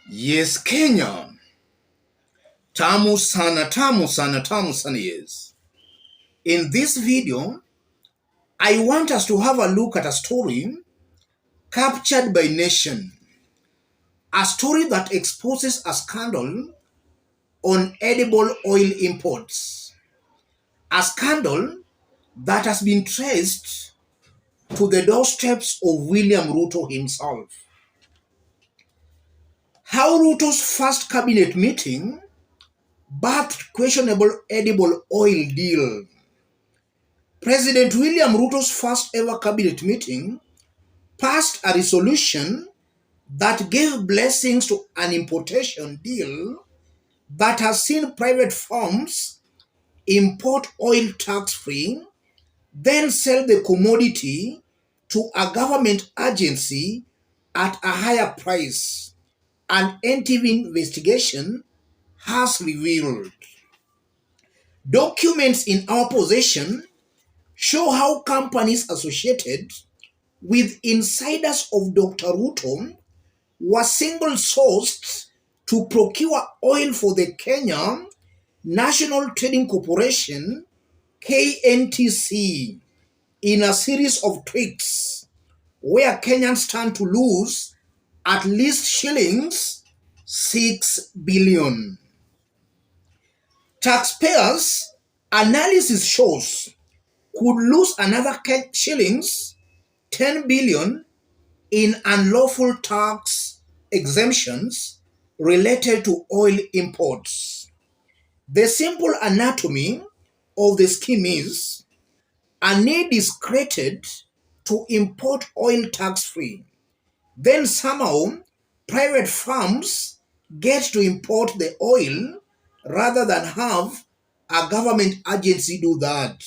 Yes, Kenya. Tamu sana, tamu sana, tamu sana, yes. In this video, I want us to have a look at a story captured by Nation. A story that exposes a scandal on edible oil imports. A scandal that has been traced to the doorsteps of William Ruto himself. How Ruto's first cabinet meeting birthed questionable edible oil deal. President William Ruto's first ever cabinet meeting passed a resolution that gave blessings to an importation deal that has seen private firms import oil tax-free, then sell the commodity to a government agency at a higher price. An NTV investigation has revealed. Documents in our possession show how companies associated with insiders of Dr. Ruto were single-sourced to procure oil for the Kenya National Trading Corporation, KNTC, in a series of tricks where Kenyans stand to lose at least shillings 6 billion. Taxpayers' analysis shows could lose another shillings 10 billion in unlawful tax exemptions related to oil imports. The simple anatomy of the scheme is a need is created to import oil tax-free. Then somehow private firms get to import the oil rather than have a government agency do that.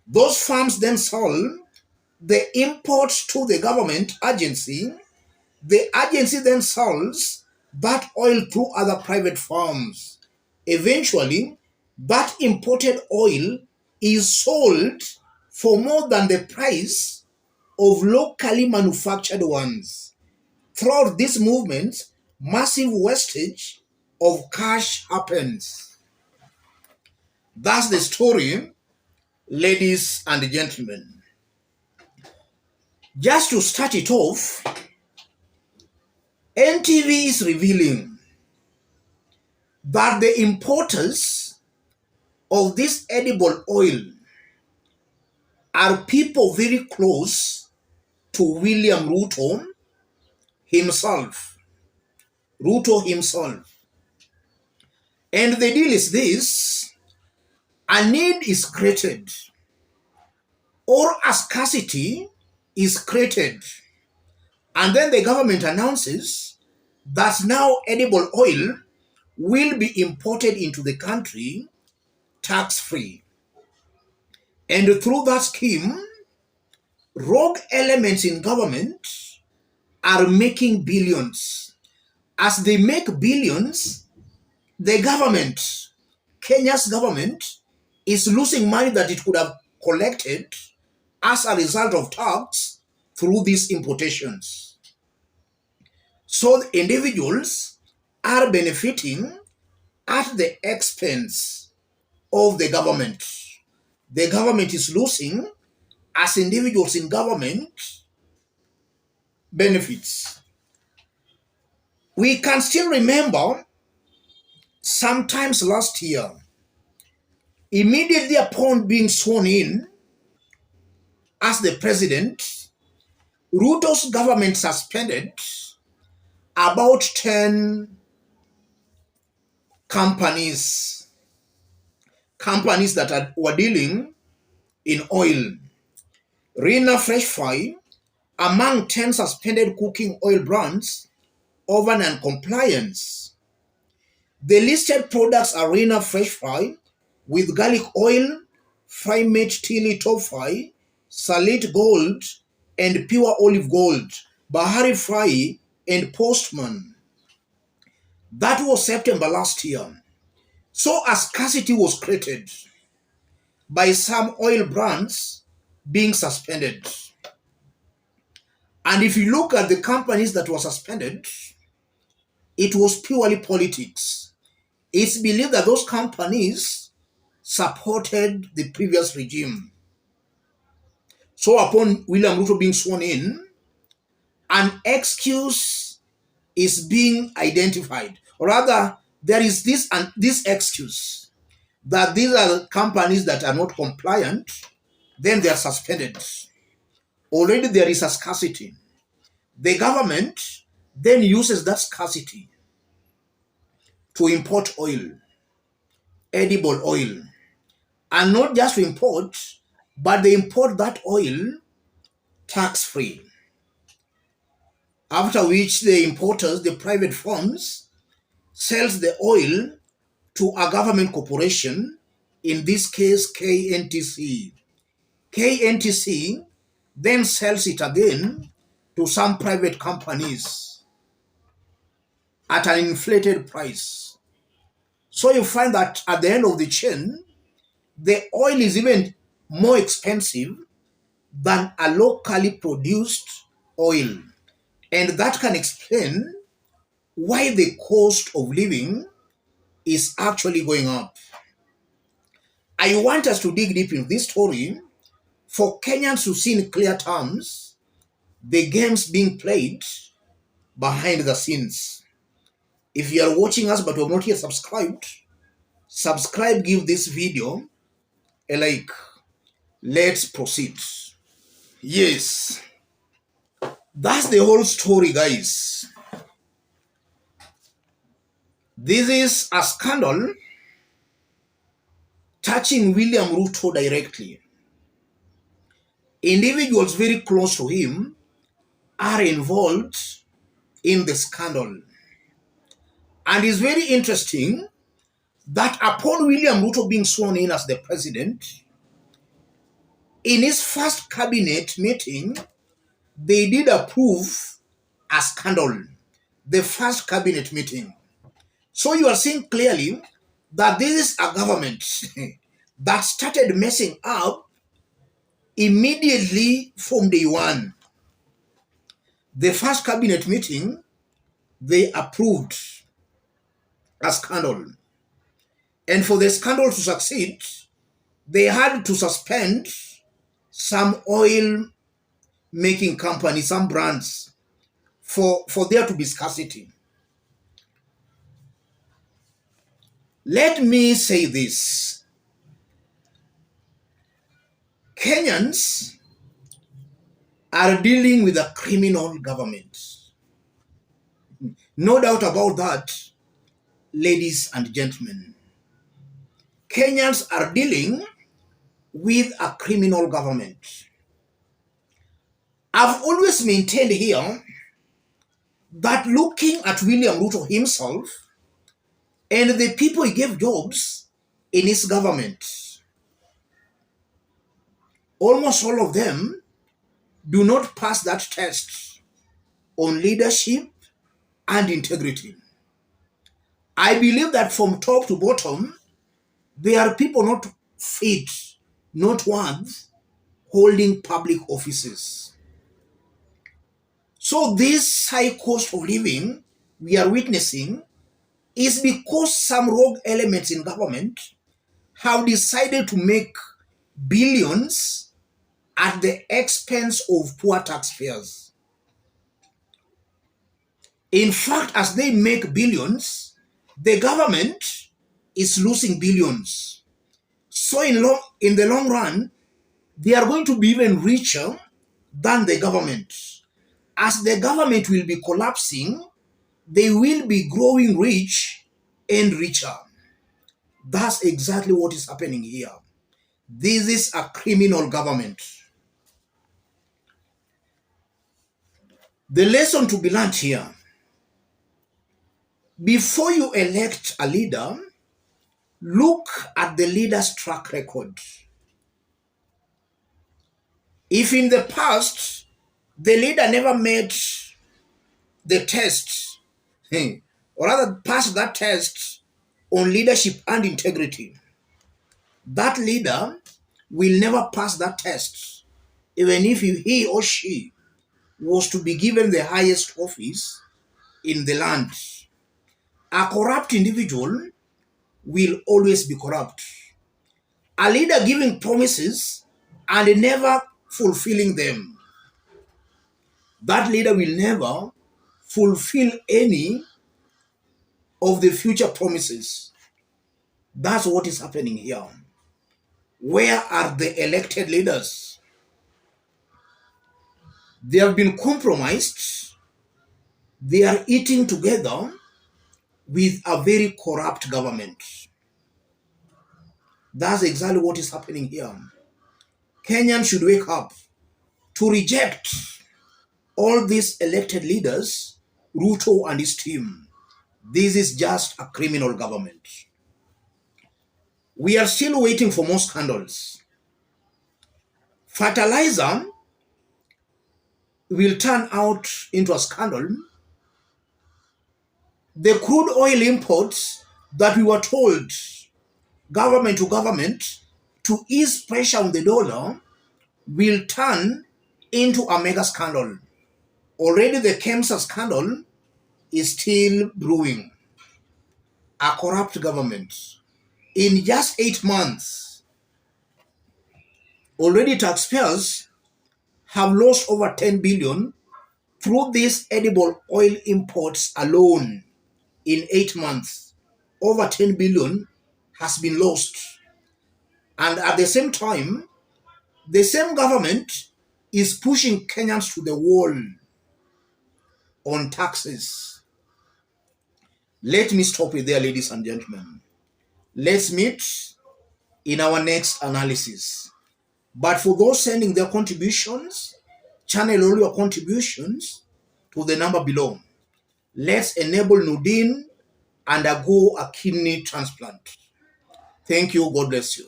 Those firms then sell the imports to the government agency. The agency then sells that oil through other private firms. Eventually, that imported oil is sold for more than the price of locally manufactured ones. Throughout this movement, massive wastage of cash happens. That's the story, ladies and gentlemen. Just to start it off, NTV is revealing that the importers of this edible oil are people very close to William Ruto himself. And the deal is this: a need is created or a scarcity is created, and then the government announces that now edible oil will be imported into the country tax-free. And through that scheme, rogue elements in government are making billions. As they make billions, the government, Kenya's government, is losing money that it could have collected as a result of tax through these importations. So the individuals are benefiting at the expense of the government. The government is losing as individuals in government benefits. We can still remember sometimes last year, immediately upon being sworn in as the president, Ruto's government suspended about 10 companies that were dealing in oil. Rina Fresh Fry, among 10 suspended cooking oil brands over non-compliance. The listed products are Rina Fresh Fry with garlic oil, Fry Mate Tilly Top Fry, Salit Gold, and Pure Olive Gold, Bahari Fry, and Postman. That was September last year. So a scarcity was created by some oil brands being suspended. And if you look at the companies that were suspended, it was purely politics. It's believed that those companies supported the previous regime. So upon William Ruto being sworn in, an excuse is being identified. Or rather, there is this excuse that these are companies that are not compliant, then they are suspended. Already there is a scarcity. The government then uses that scarcity to import oil, edible oil, and not just to import, but they import that oil tax-free. After which the importers, the private firms, sells the oil to a government corporation, in this case KNTC. KNTC then sells it again to some private companies at an inflated price. So you find that at the end of the chain, the oil is even more expensive than a locally produced oil. And that can explain why the cost of living is actually going up. I want us to dig deep into this story for Kenyans to see in clear terms the games being played behind the scenes. If you are watching us but you have not yet subscribed, subscribe, give this video a like. Let's proceed. Yes, that's the whole story, guys. This is a scandal touching William Ruto directly. Individuals very close to him are involved in the scandal. And it's very interesting that upon William Ruto being sworn in as the president, in his first cabinet meeting, they did approve a scandal. The first cabinet meeting. So you are seeing clearly that this is a government that started messing up immediately from day one. The first cabinet meeting, they approved a scandal. And for the scandal to succeed, they had to suspend some oil making companies, some brands, for there to be scarcity. Let me say this. Kenyans are dealing with a criminal government. No doubt about that, ladies and gentlemen. Kenyans are dealing with a criminal government. I've always maintained here that looking at William Ruto himself and the people he gave jobs in his government, almost all of them do not pass that test on leadership and integrity. I believe that from top to bottom, there are people not fit, not worth holding public offices. So this high cost of living we are witnessing is because some rogue elements in government have decided to make billions at the expense of poor taxpayers. In fact, as they make billions, the government is losing billions. So in the long run, they are going to be even richer than the government. As the government will be collapsing, they will be growing rich and richer. That's exactly what is happening here. This is a criminal government. The lesson to be learned here: before you elect a leader, look at the leader's track record. If in the past, the leader never met the test, or rather passed that test on leadership and integrity, that leader will never pass that test, even if he or she was to be given the highest office in the land. A corrupt individual will always be corrupt. A leader giving promises and never fulfilling them, that leader will never fulfill any of the future promises. That's what is happening here. Where are the elected leaders? They have been compromised. They are eating together with a very corrupt government. That's exactly what is happening here. Kenyans should wake up to reject all these elected leaders, Ruto and his team. This is just a criminal government. We are still waiting for more scandals. Fertilizer will turn out into a scandal. The crude oil imports that we were told government to government to ease pressure on the dollar will turn into a mega scandal. Already the KEMSA scandal is still brewing. A corrupt government. In just 8 months, already taxpayers have lost over 10 billion through these edible oil imports alone. In 8 months, over 10 billion has been lost. And at the same time, the same government is pushing Kenyans to the wall on taxes. Let me stop it there, ladies and gentlemen. Let's meet in our next analysis. But for those sending their contributions, channel all your contributions to the number below. Let's enable Nudin undergo a kidney transplant. Thank you. God bless you.